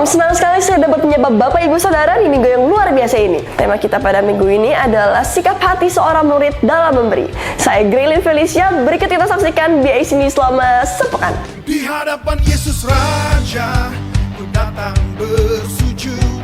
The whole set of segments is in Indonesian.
senang sekali saya dapat menyapa Bapak Ibu Saudara di minggu yang luar biasa ini. Tema kita pada minggu ini adalah sikap hati seorang murid dalam memberi. Saya Graylin Felicia, berikut kita saksikan BIC ini selama sepekan. Di hadapan Yesus Raja, ku datang bersujud.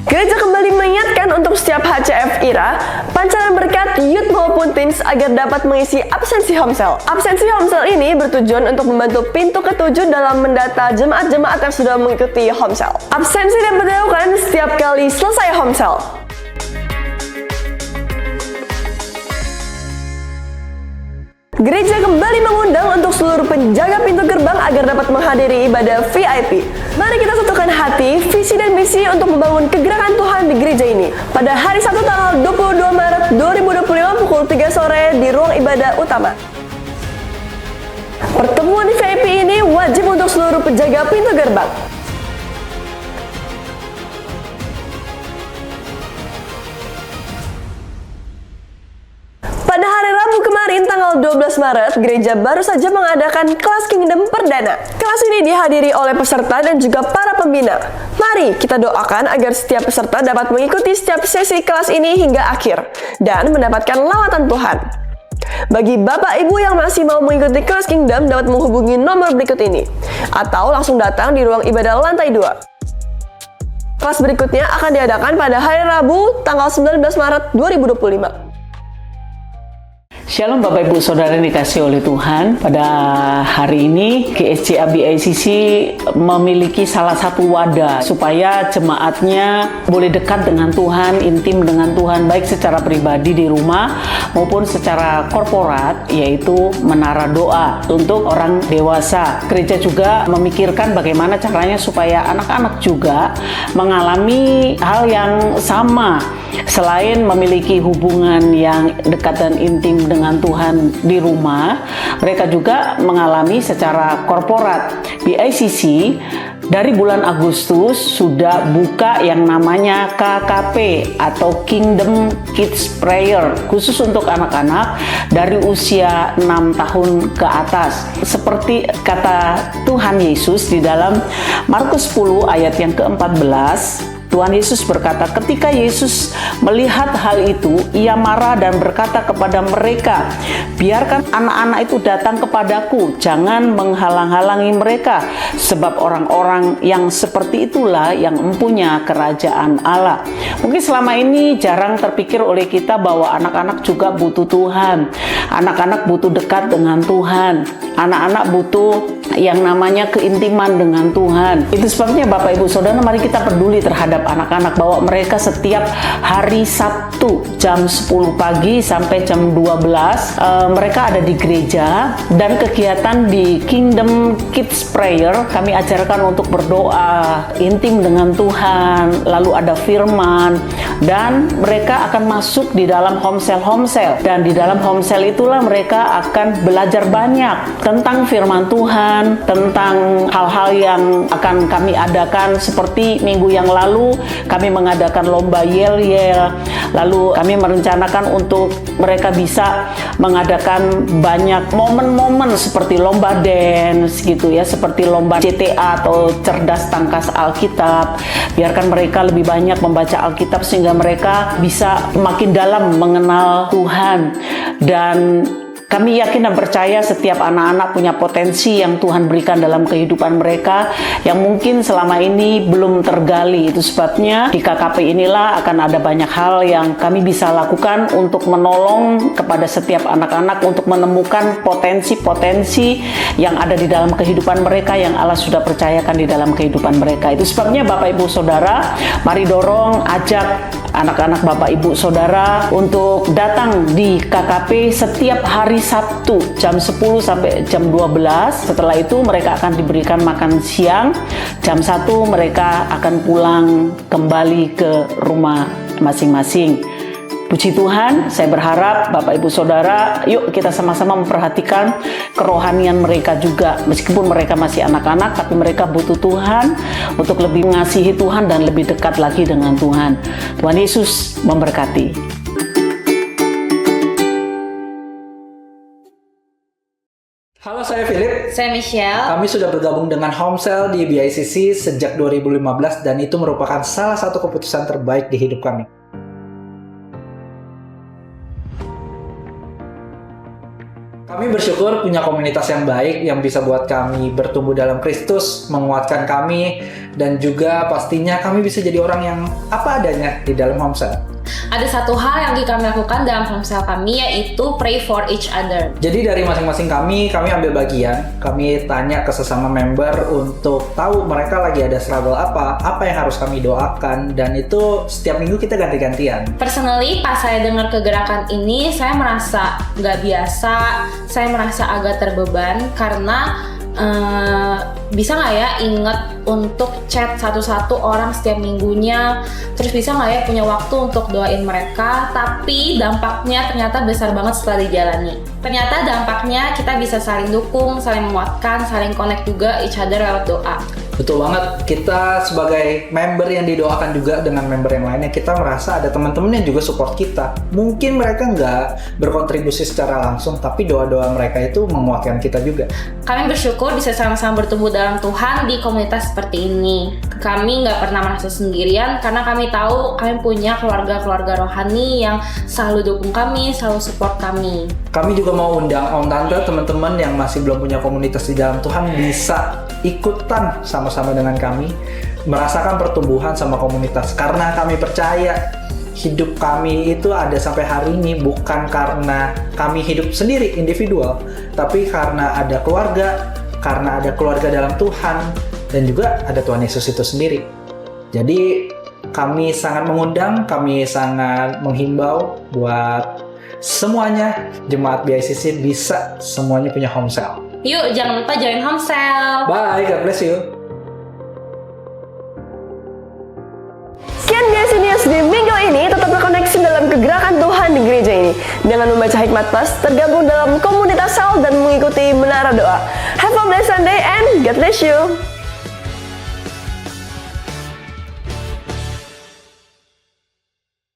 Gereja kembali mengingatkan untuk setiap HCF IRA, pancaran berkat youth maupun teens agar dapat mengisi absensi homesel. Absensi homesel ini bertujuan untuk membantu pintu ketujuh dalam mendata jemaat-jemaat yang sudah mengikuti homesel. Absensi dapat dilakukan setiap kali selesai homesel. Gereja kembali mengundang untuk seluruh penjaga pintu gerbang agar dapat menghadiri ibadah VIP. Mari kita satukan hati, visi dan misi untuk membangun kegerakan Tuhan di gereja ini. Pada hari Sabtu tanggal 22 Maret 2025 pukul 3 sore di ruang ibadah utama. Pertemuan di VIP ini wajib untuk seluruh penjaga pintu gerbang. Pada hari Rabu kemarin tanggal 12 Maret, gereja baru saja mengadakan kelas Kingdom perdana. Kelas ini dihadiri oleh peserta dan juga para pembina. Mari kita doakan agar setiap peserta dapat mengikuti setiap sesi kelas ini hingga akhir dan mendapatkan lawatan Tuhan. Bagi Bapak Ibu yang masih mau mengikuti kelas Kingdom dapat menghubungi nomor berikut ini atau langsung datang di ruang ibadah lantai 2. Kelas berikutnya akan diadakan pada hari Rabu tanggal 19 Maret 2025. Shalom Bapak Ibu Saudara yang dikasih oleh Tuhan. Pada hari ini GSCA BICC memiliki salah satu wadah supaya jemaatnya boleh dekat dengan Tuhan, intim dengan Tuhan, baik secara pribadi di rumah maupun secara korporat, yaitu menara doa untuk orang dewasa. Gereja juga memikirkan bagaimana caranya supaya anak-anak juga mengalami hal yang sama. Selain memiliki hubungan yang dekat dan intim dengan Tuhan di rumah, mereka juga mengalami secara korporat. BICC dari bulan Agustus sudah buka yang namanya KKP atau Kingdom Kids Prayer, khusus untuk anak-anak dari usia 6 tahun ke atas. Seperti kata Tuhan Yesus di dalam Markus 10 ayat yang ke-14, Tuhan Yesus berkata, ketika Yesus melihat hal itu, ia marah dan berkata kepada mereka, biarkan anak-anak itu datang kepadaku, jangan menghalang-halangi mereka, sebab orang-orang yang seperti itulah yang mempunyai kerajaan Allah. Mungkin selama ini jarang terpikir oleh kita bahwa anak-anak juga butuh Tuhan, anak-anak butuh dekat dengan Tuhan, anak-anak butuh yang namanya keintiman dengan Tuhan. Itu sebabnya Bapak Ibu Saudara, mari kita peduli terhadap anak-anak, bahwa mereka setiap hari Sabtu jam 10 pagi sampai jam 12 mereka ada di gereja, dan kegiatan di Kingdom Kids Prayer kami ajarkan untuk berdoa intim dengan Tuhan, lalu ada firman, dan mereka akan masuk di dalam homesel, dan di dalam homesel itulah mereka akan belajar banyak tentang firman Tuhan, tentang hal-hal yang akan kami adakan. Seperti minggu yang lalu kami mengadakan lomba yel-yel, lalu kami merencanakan untuk mereka bisa mengadakan banyak momen-momen seperti lomba dance gitu ya, seperti lomba CTA atau cerdas tangkas Alkitab. Biarkan mereka lebih banyak membaca Alkitab sehingga mereka bisa makin dalam mengenal Tuhan. Dan kami yakin dan percaya setiap anak-anak punya potensi yang Tuhan berikan dalam kehidupan mereka yang mungkin selama ini belum tergali. Itu sebabnya di KKP inilah akan ada banyak hal yang kami bisa lakukan untuk menolong kepada setiap anak-anak untuk menemukan potensi-potensi yang ada di dalam kehidupan mereka yang Allah sudah percayakan di dalam kehidupan mereka. Itu sebabnya Bapak Ibu Saudara, mari dorong, ajak anak-anak Bapak Ibu Saudara untuk datang di KKP setiap hari Sabtu jam 10 sampai jam 12. Setelah itu mereka akan diberikan makan siang. Jam 1 mereka akan pulang kembali ke rumah masing-masing. Puji Tuhan, saya berharap Bapak Ibu Saudara, yuk kita sama-sama memperhatikan kerohanian mereka juga. Meskipun mereka masih anak-anak, tapi mereka butuh Tuhan untuk lebih mengasihi Tuhan dan lebih dekat lagi dengan Tuhan. Tuhan Yesus memberkati. Halo saya Philip. Saya Michelle. Kami sudah bergabung dengan Homesell di BICC sejak 2015 dan itu merupakan salah satu keputusan terbaik di hidup kami. Kami bersyukur punya komunitas yang baik yang bisa buat kami bertumbuh dalam Kristus, menguatkan kami, dan juga pastinya kami bisa jadi orang yang apa adanya di dalam Homesell. Ada satu hal yang kami lakukan dalam Homesell kami, yaitu pray for each other. Jadi dari masing-masing kami ambil bagian. Kami tanya ke sesama member untuk tahu mereka lagi ada struggle apa yang harus kami doakan, dan itu setiap minggu kita ganti-gantian. Personally, pas saya dengar kegerakan ini, saya merasa nggak biasa, saya merasa agak terbeban karena bisa nggak ya inget untuk chat satu-satu orang setiap minggunya, terus bisa nggak ya punya waktu untuk doain mereka, tapi dampaknya ternyata besar banget setelah dijalani. Ternyata dampaknya kita bisa saling dukung, saling menguatkan, saling connect juga each other lewat doa. Betul banget, kita sebagai member yang didoakan juga dengan member yang lainnya, kita merasa ada teman-teman yang juga support kita. Mungkin mereka nggak berkontribusi secara langsung, tapi doa-doa mereka itu menguatkan kita juga. Kami bersyukur bisa sama-sama bertumbuh dalam Tuhan di komunitas seperti ini. Kami nggak pernah merasa sendirian karena kami tahu kami punya keluarga-keluarga rohani yang selalu dukung kami, selalu support kami. Kami juga mau undang om tante, teman-teman yang masih belum punya komunitas di dalam Tuhan bisa ikutan sama-sama dengan kami, merasakan pertumbuhan sama komunitas. Karena kami percaya hidup kami itu ada sampai hari ini bukan karena kami hidup sendiri, individual, tapi karena ada keluarga dalam Tuhan, dan juga ada Tuhan Yesus itu sendiri. Jadi kami sangat mengundang, kami sangat menghimbau buat semuanya jemaat BICC bisa semuanya punya Homesell. Yuk, jangan lupa join Homesell. Bye, God bless you. Sekian BICC News di minggu ini, tetap terkoneksi dalam kegerakan Tuhan di gereja ini. Dengan membaca Hikmat Plus, tergabung dalam komunitas sel dan mengikuti menara doa. Have a blessed day and God bless you.